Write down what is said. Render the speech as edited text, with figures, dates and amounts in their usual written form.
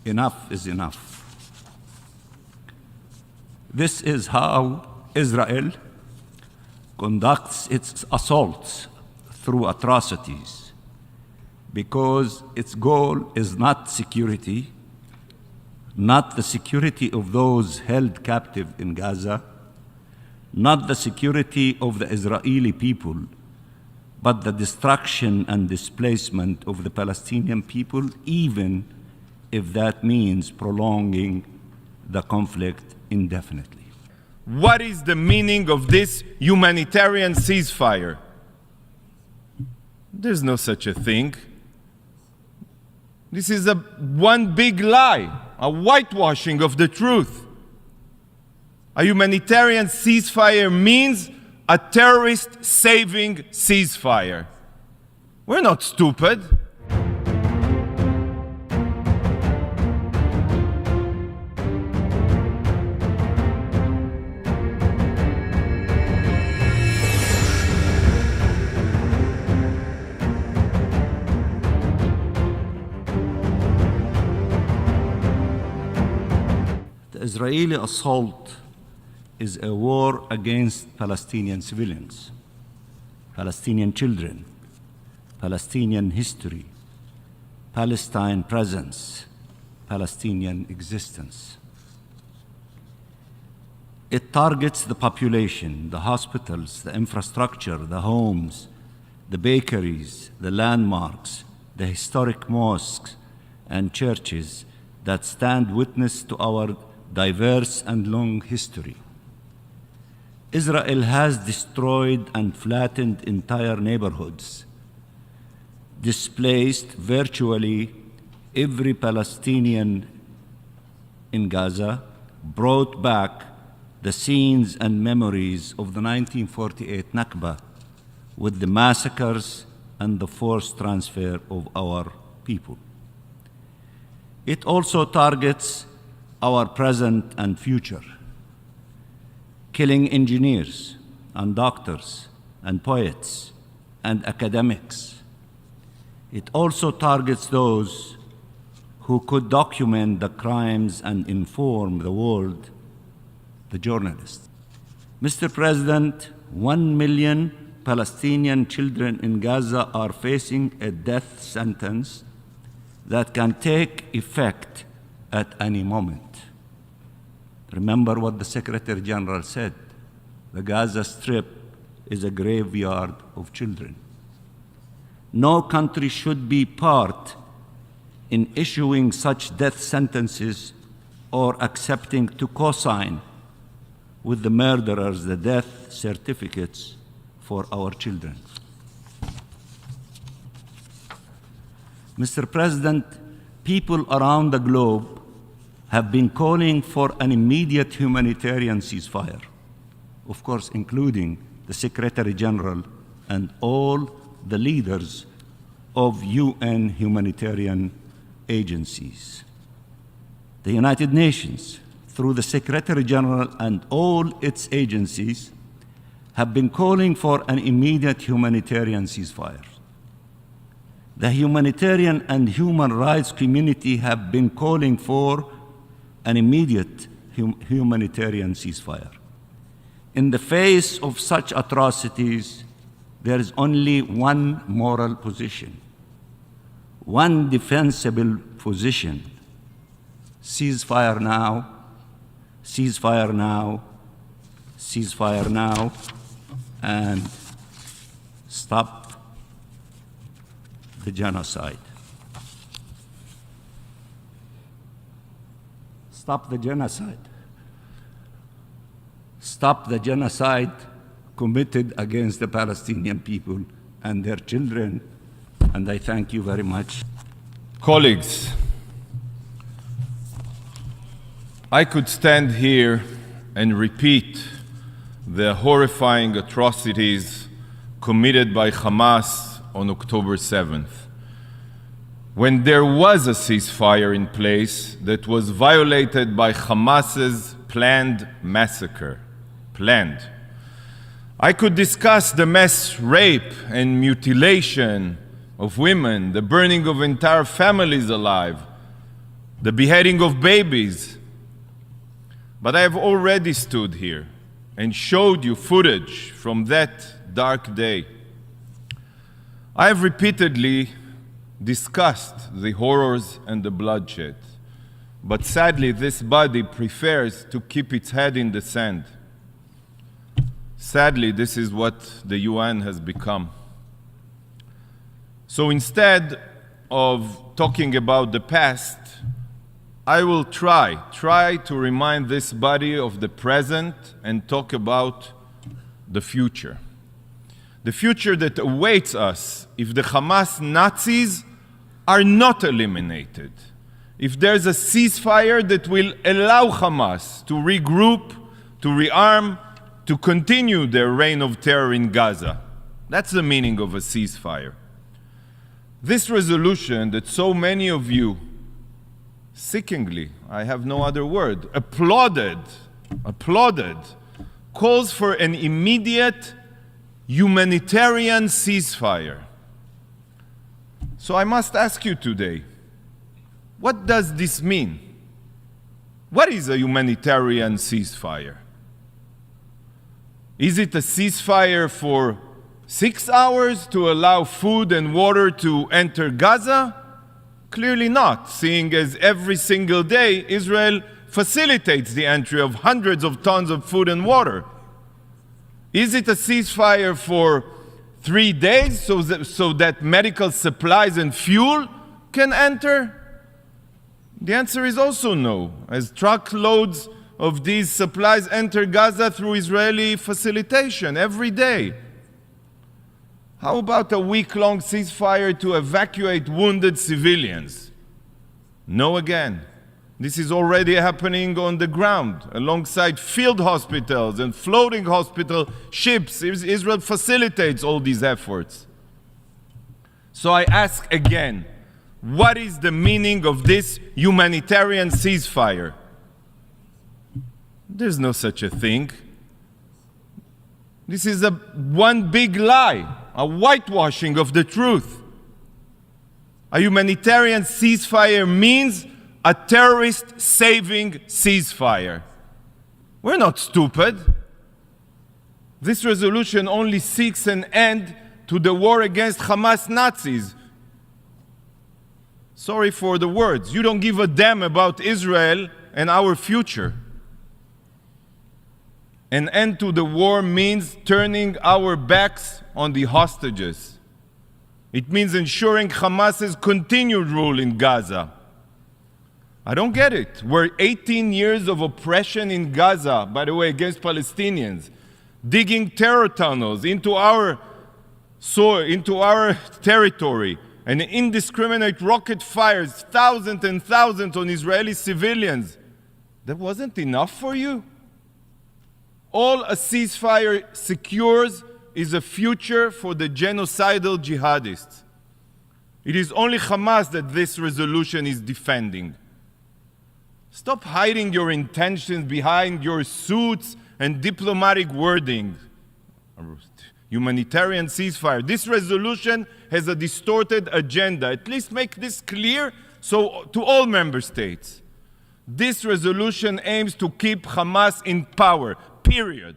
enough is enough. This is how Israel conducts its assaults through atrocities, because its goal is not security, not the security of those held captive in Gaza, not the security of the Israeli people, but the destruction and displacement of the Palestinian people, even if that means prolonging the conflict indefinitely. What is the meaning of this humanitarian ceasefire? There's no such a thing. This is one big lie, a whitewashing of the truth. A humanitarian ceasefire means a terrorist-saving ceasefire. We're not stupid. The Israeli assault is a war against Palestinian civilians, Palestinian children, Palestinian history, Palestine presence, Palestinian existence. It targets the population, the hospitals, the infrastructure, the homes, the bakeries, the landmarks, the historic mosques and churches that stand witness to our diverse and long history. Israel has destroyed and flattened entire neighborhoods, displaced virtually every Palestinian in Gaza, brought back the scenes and memories of the 1948 Nakba with the massacres and the forced transfer of our people. It also targets our present and future, killing engineers and doctors and poets and academics. It also targets those who could document the crimes and inform the world, the journalists. Mr. President, 1 million Palestinian children in Gaza are facing a death sentence that can take effect at any moment. Remember what the Secretary General said: the Gaza Strip is a graveyard of children. No country should be part in issuing such death sentences or accepting to co-sign with the murderers the death certificates for our children. Mr. President, people around the globe have been calling for an immediate humanitarian ceasefire, of course, including the Secretary General and all the leaders of UN humanitarian agencies. The United Nations, through the Secretary General and all its agencies, have been calling for an immediate humanitarian ceasefire. The humanitarian and human rights community have been calling for an immediate humanitarian ceasefire. In the face of such atrocities, there is only one moral position, one defensible position: ceasefire now, ceasefire now, ceasefire now, and stop the genocide. Stop the genocide. Stop the genocide committed against the Palestinian people and their children. And I thank you very much. Colleagues, I could stand here and repeat the horrifying atrocities committed by Hamas on October 7th, when there was a ceasefire in place that was violated by Hamas's planned massacre. Planned. I could discuss the mass rape and mutilation of women, the burning of entire families alive, the beheading of babies. But I have already stood here and showed you footage from that dark day. I have repeatedly discussed the horrors and the bloodshed, but sadly this body prefers to keep its head in the sand. Sadly, this is what the UN has become. So instead of talking about the past, I will try to remind this body of the present and talk about the future. The future that awaits us if the Hamas Nazis are not eliminated. If there's a ceasefire that will allow Hamas to regroup, to rearm, to continue their reign of terror in Gaza. That's the meaning of a ceasefire. This resolution that so many of you sickeningly, I have no other word, applauded, calls for an immediate humanitarian ceasefire. So I must ask you today, what does this mean? What is a humanitarian ceasefire? Is it a ceasefire for 6 hours to allow food and water to enter Gaza? Clearly not, seeing as every single day Israel facilitates the entry of hundreds of tons of food and water. Is it a ceasefire for 3 days so that medical supplies and fuel can enter? The answer is also no, as truckloads of these supplies enter Gaza through Israeli facilitation every day. How about a week-long ceasefire to evacuate wounded civilians? No again. This is already happening on the ground, alongside field hospitals and floating hospital ships. Israel facilitates all these efforts. So I ask again, what is the meaning of this humanitarian ceasefire? There's no such a thing. This is one big lie, a whitewashing of the truth. A humanitarian ceasefire means a terrorist-saving ceasefire. We're not stupid. This resolution only seeks an end to the war against Hamas Nazis. Sorry for the words. You don't give a damn about Israel and our future. An end to the war means turning our backs on the hostages. It means ensuring Hamas's continued rule in Gaza. I don't get it. We're 18 years of oppression in Gaza, by the way, against Palestinians, digging terror tunnels into our soil, into our territory, and indiscriminate rocket fires, thousands and thousands on Israeli civilians. That wasn't enough for you? All a ceasefire secures is a future for the genocidal jihadists. It is only Hamas that this resolution is defending. Stop hiding your intentions behind your suits and diplomatic wording. Humanitarian ceasefire. This resolution has a distorted agenda. At least make this clear to all member states. This resolution aims to keep Hamas in power. Period.